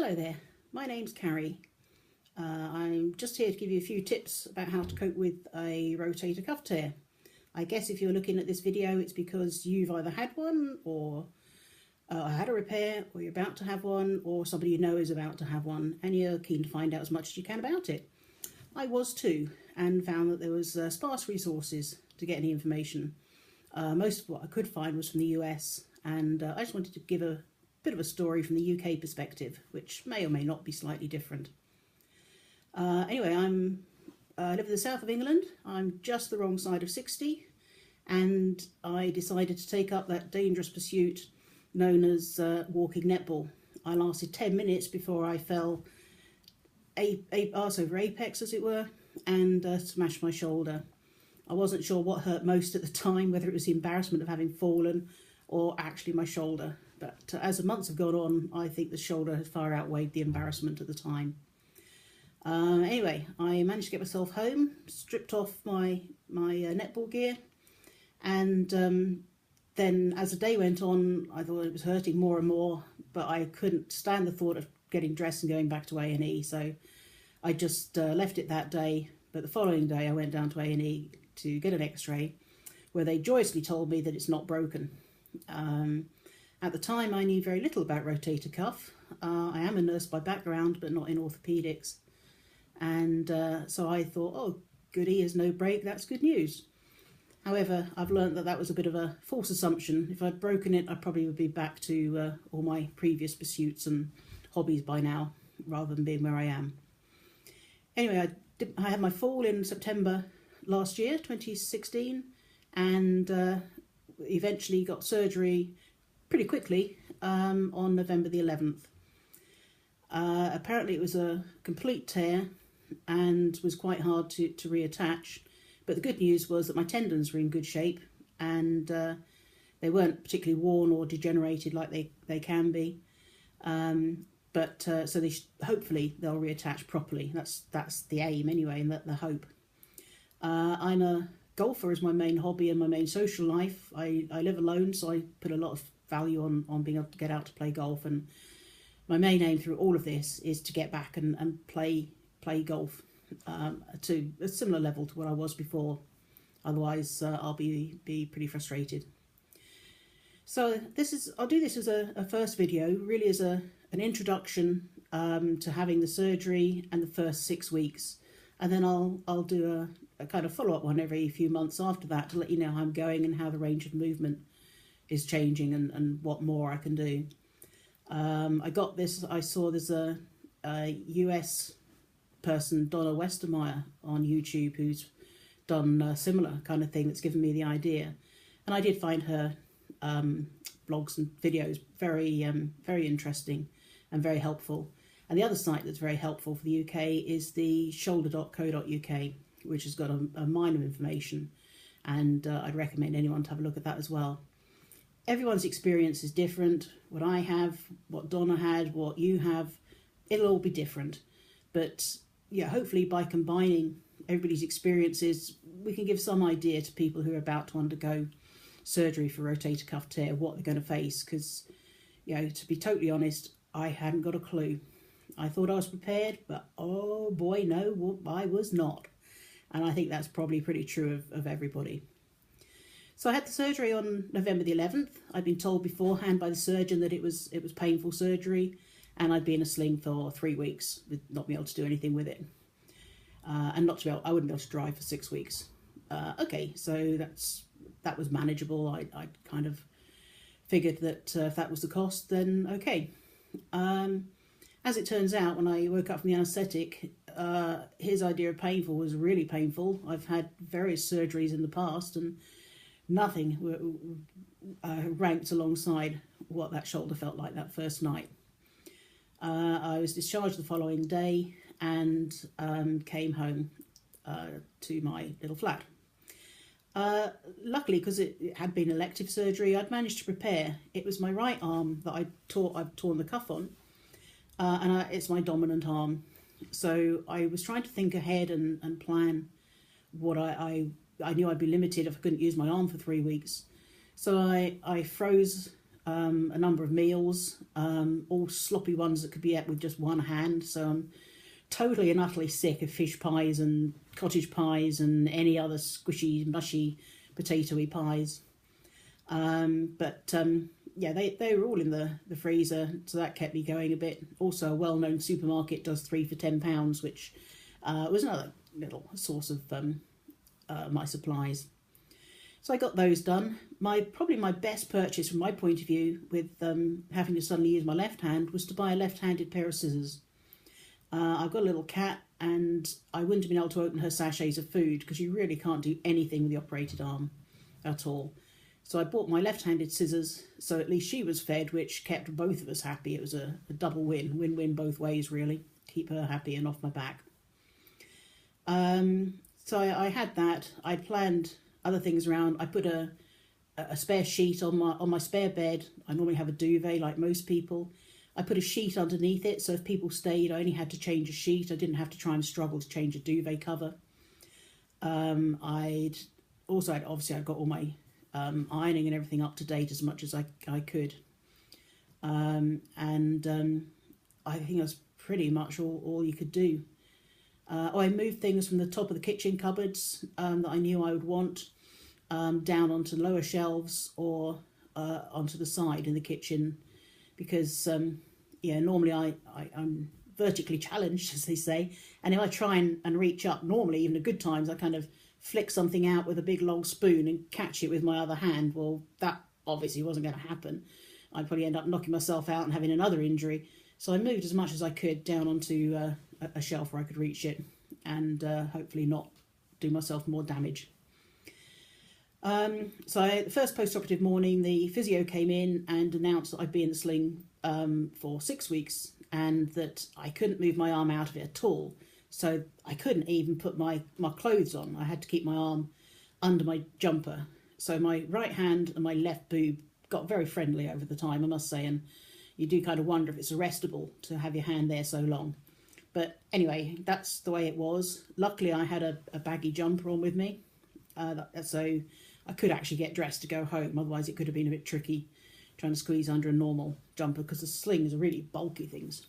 Hello there, my name's Carrie. I'm just here to give you a few tips about how to cope with a rotator cuff tear. I guess if you're looking at this video it's because you've either had one or had a repair, or you're about to have one, or somebody you know is about to have one and you're keen to find out as much as you can about it. I was too, and found that there was sparse resources to get any information. Most of what I could find was from the US, and I just wanted to give a bit of a story from the UK perspective, which may or may not be slightly different. Anyway, I live in the south of England. I'm just the wrong side of 60, and I decided to take up that dangerous pursuit known as walking netball. I lasted 10 minutes before I fell arse over apex, as it were, and smashed my shoulder. I wasn't sure what hurt most at the time, whether it was the embarrassment of having fallen or actually my shoulder. But as the months have gone on, I think the shoulder has far outweighed the embarrassment at the time. Anyway, I managed to get myself home, stripped off my netball gear, and then as the day went on, I thought it was hurting more and more, but I couldn't stand the thought of getting dressed and going back to A&E, so I just left it that day. But the following day I went down to A&E to get an x-ray, where they joyously told me that it's not broken. At the time I knew very little about rotator cuff. I am a nurse by background, but not in orthopaedics, and so I thought, oh goody, there's no break, that's good news. However, I've learned that that was a bit of a false assumption. If I'd broken it, I probably would be back to all my previous pursuits and hobbies by now, rather than being where I am. Anyway, I had my fall in September last year, 2016, and eventually got surgery pretty quickly on November the 11th. Apparently it was a complete tear and was quite hard to reattach, but the good news was that my tendons were in good shape, and they weren't particularly worn or degenerated like they can be. So hopefully they'll reattach properly. That's the aim anyway, and the hope. I'm a golfer as my main hobby and my main social life. I live alone, so I put a lot of value on being able to get out to play golf, and my main aim through all of this is to get back and play golf to a similar level to what I was before. Otherwise I'll be pretty frustrated. So I'll do this as a first video, really as an introduction to having the surgery and the first 6 weeks, and then I'll do a kind of follow-up one every few months after that to let you know how I'm going and how the range of movement is changing and what more I can do. I saw there's a US person, Donna Westermeyer, on YouTube, who's done a similar kind of thing that's given me the idea, and I did find her blogs and videos very interesting and very helpful. And the other site that's very helpful for the UK is the shoulder.co.uk, which has got a mine of information, and I'd recommend anyone to have a look at that as well. Everyone's experience is different. What I have, what Donna had, what you have, it'll all be different. But yeah, hopefully by combining everybody's experiences, we can give some idea to people who are about to undergo surgery for rotator cuff tear what they're going to face. Because, you know, to be totally honest, I hadn't got a clue. I thought I was prepared, but oh boy, no, I was not. And I think that's probably pretty true of everybody. So I had the surgery on November the 11th. I'd been told beforehand by the surgeon that it was painful surgery, and I'd be in a sling for 3 weeks with not being able to do anything with it, and I wouldn't be able to drive for 6 weeks. Okay, so that was manageable. I kind of figured that if that was the cost, then okay. As it turns out, when I woke up from the anaesthetic, his idea of painful was really painful. I've had various surgeries in the past, and nothing ranked alongside what that shoulder felt like that first night. I was discharged the following day and came home to my little flat. Luckily, because it had been elective surgery, I'd managed to prepare. It was my right arm that I'd torn the cuff on, and it's my dominant arm. So I was trying to think ahead and plan what I knew I'd be limited if I couldn't use my arm for 3 weeks. So I froze a number of meals, all sloppy ones that could be ate with just one hand. So I'm totally and utterly sick of fish pies and cottage pies and any other squishy, mushy, potatoey pies. Yeah, they were all in the freezer, so that kept me going a bit. Also, a well-known supermarket does 3 for £10, which was another little source of my supplies. So I got those done. Probably my best purchase from my point of view with having to suddenly use my left hand was to buy a left-handed pair of scissors. I've got a little cat and I wouldn't have been able to open her sachets of food because you really can't do anything with the operated arm at all. So I bought my left-handed scissors, so at least she was fed, which kept both of us happy. It was a double win-win both ways, really. Keep her happy and off my back. So I had that. I planned other things around. I put a spare sheet on my spare bed. I normally have a duvet like most people. I put a sheet underneath it, so if people stayed, I only had to change a sheet. I didn't have to try and struggle to change a duvet cover. I'd got all my ironing and everything up to date as much as I could. I think that's pretty much all you could do. I moved things from the top of the kitchen cupboards that I knew I would want down onto lower shelves or onto the side in the kitchen because, normally I'm vertically challenged, as they say, and if I try and reach up, normally even at good times, I kind of flick something out with a big long spoon and catch it with my other hand. Well, that obviously wasn't going to happen. I'd probably end up knocking myself out and having another injury. So I moved as much as I could down onto a shelf where I could reach it and hopefully not do myself more damage. The first post-operative morning, the physio came in and announced that I'd be in the sling for 6 weeks and that I couldn't move my arm out of it at all. So I couldn't even put my clothes on. I had to keep my arm under my jumper. So my right hand and my left boob got very friendly over the time, I must say, and you do kind of wonder if it's arrestable to have your hand there so long. But anyway, that's the way it was. Luckily, I had a baggy jumper on with me, so I could actually get dressed to go home. Otherwise, it could have been a bit tricky trying to squeeze under a normal jumper because the slings are really bulky things.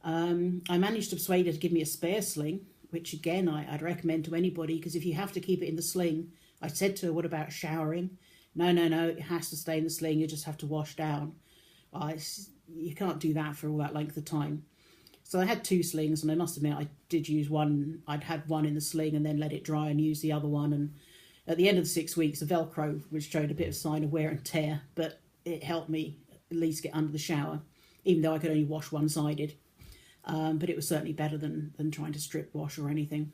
I managed to persuade her to give me a spare sling, which again I'd recommend to anybody because if you have to keep it in the sling, I said to her, what about showering? No, it has to stay in the sling, you just have to wash down. You can't do that for all that length of time. So I had 2 slings, and I must admit I did use one. I'd had one in the sling and then let it dry and use the other one, and at the end of the 6 weeks the Velcro which showed a bit of sign of wear and tear, but it helped me at least get under the shower, even though I could only wash one-sided. But it was certainly better than trying to strip wash or anything.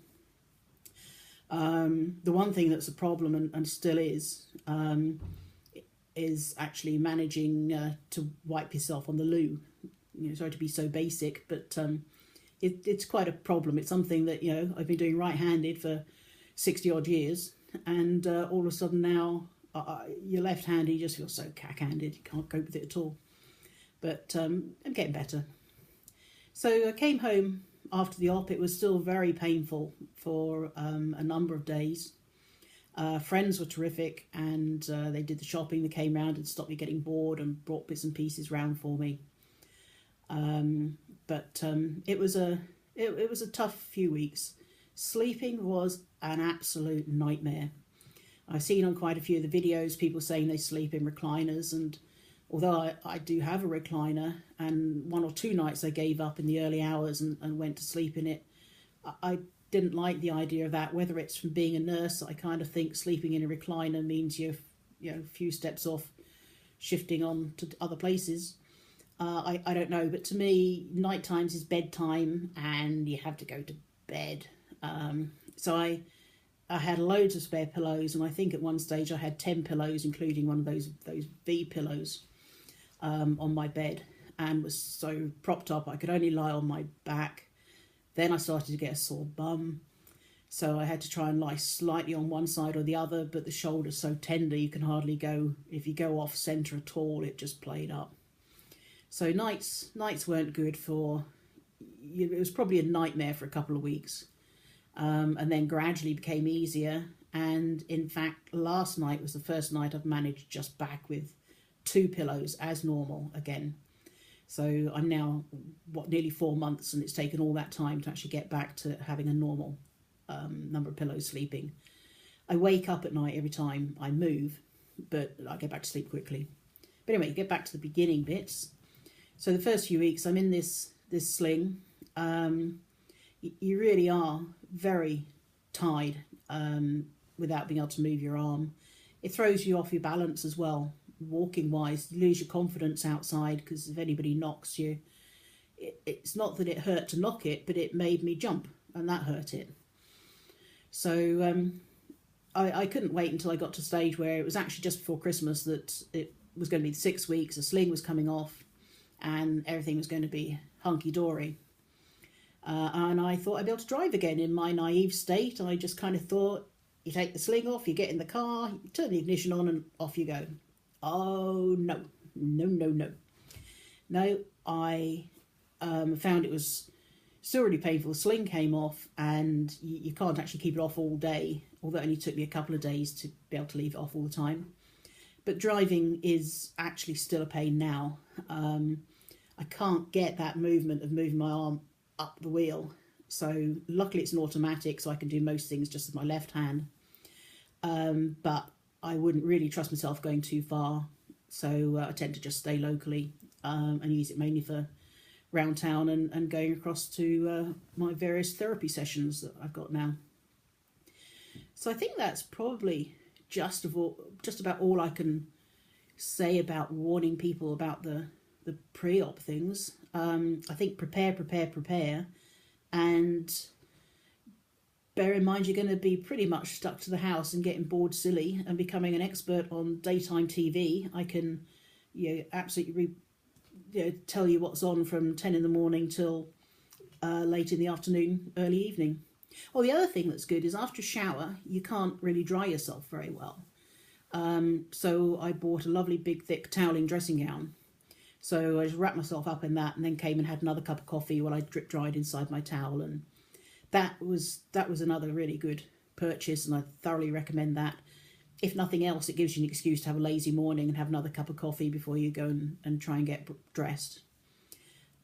The one thing that's a problem and still is actually managing to wipe yourself on the loo. Sorry to be so basic, but it's quite a problem. It's something that I've been doing right-handed for 60 odd years, and all of a sudden now you're left-handed, you just feel so cack-handed, you can't cope with it at all. But I'm getting better. So I came home after the op. It was still very painful for a number of days. Friends were terrific, and they did the shopping. They came round and stopped me getting bored and brought bits and pieces round for me. It was a tough few weeks. Sleeping was an absolute nightmare. I've seen on quite a few of the videos people saying they sleep in recliners, and although I do have a recliner, and 1 or 2 nights I gave up in the early hours and went to sleep in it, I didn't like the idea of that. Whether it's from being a nurse, I kind of think sleeping in a recliner means you're a few steps off shifting on to other places. I don't know, but to me, night times is bedtime and you have to go to bed. So I had loads of spare pillows, and I think at one stage I had 10 pillows, including one of those V pillows on my bed, and was so propped up I could only lie on my back. Then I started to get a sore bum, so I had to try and lie slightly on one side or the other, but the shoulder's so tender you can hardly go, if you go off centre at all, it just played up. So nights weren't good for, it was probably a nightmare for a couple of weeks, and then gradually became easier. And in fact, last night was the first night I've managed just back with 2 pillows as normal again. So I'm now, nearly 4 months, and it's taken all that time to actually get back to having a normal number of pillows sleeping. I wake up at night every time I move, but I get back to sleep quickly. But anyway, get back to the beginning bits. So the first few weeks I'm in this sling. You really are very tied without being able to move your arm. It throws you off your balance as well. Walking wise, you lose your confidence outside, because if anybody knocks you, it's not that it hurt to knock it, but it made me jump, and that hurt it. So I couldn't wait until I got to a stage where it was actually just before Christmas that it was going to be 6 weeks, the sling was coming off, and everything was going to be hunky-dory. And I thought I'd be able to drive again. In my naive state, I just kind of thought, you take the sling off, you get in the car, you turn the ignition on, and off you go. Oh, no. No, I found it was still really painful. The sling came off, and you can't actually keep it off all day, although it only took me a couple of days to be able to leave it off all the time. But driving is actually still a pain now. I can't get that movement of moving my arm up the wheel. So luckily it's an automatic, so I can do most things just with my left hand. But I wouldn't really trust myself going too far, so I tend to just stay locally and use it mainly for round town and going across to my various therapy sessions that I've got now. So I think that's probably just about all I can say about warning people about the pre-op things. I think prepare, and bear in mind you're going to be pretty much stuck to the house and getting bored silly and becoming an expert on daytime TV. I can absolutely tell you what's on from 10 in the morning till late in the afternoon, early evening. Oh, the other thing that's good is after a shower, you can't really dry yourself very well. So I bought a lovely big thick toweling dressing gown. So I just wrapped myself up in that and then came and had another cup of coffee while I drip dried inside my towel. And that was another really good purchase, and I thoroughly recommend that. If nothing else, it gives you an excuse to have a lazy morning and have another cup of coffee before you go and try and get dressed.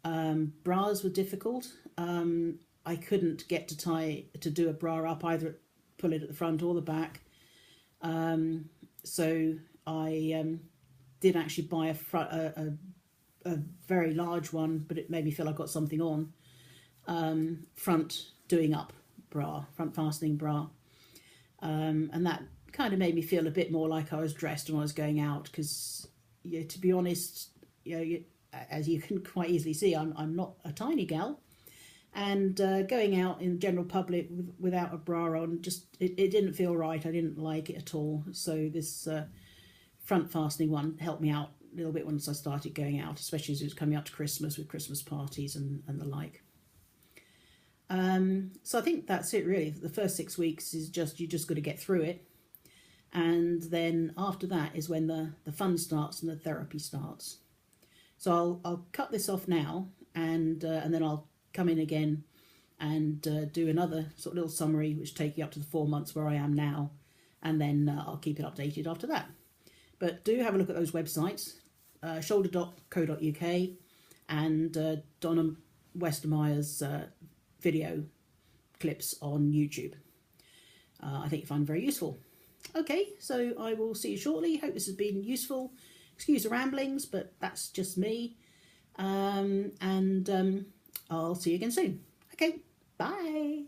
Bras were difficult. I couldn't get to do a bra up, either pull it at the front or the back. So I did actually buy a very large one, but it made me feel I got something on. Front doing up bra, front fastening bra. And that kind of made me feel a bit more like I was dressed when I was going out, because to be honest, as you can quite easily see, I'm not a tiny gal. And going out in general public without a bra on, just it didn't feel right. I didn't like it at all. So this front fastening one helped me out a little bit once I started going out, especially as it was coming up to Christmas with Christmas parties and the like. So I think that's it really. The first 6 weeks is you just got to get through it. And then after that is when the fun starts and the therapy starts. So I'll cut this off now, and then I'll come in again and do another sort of little summary, which take you up to the 4 months where I am now, and then I'll keep it updated after that. But do have a look at those websites, shoulder.co.uk and Donna Westermeyer's video clips on YouTube. I think you find them very useful. Okay, so I will see you shortly. Hope this has been useful. Excuse the ramblings, but that's just me. I'll see you again soon. Okay, bye.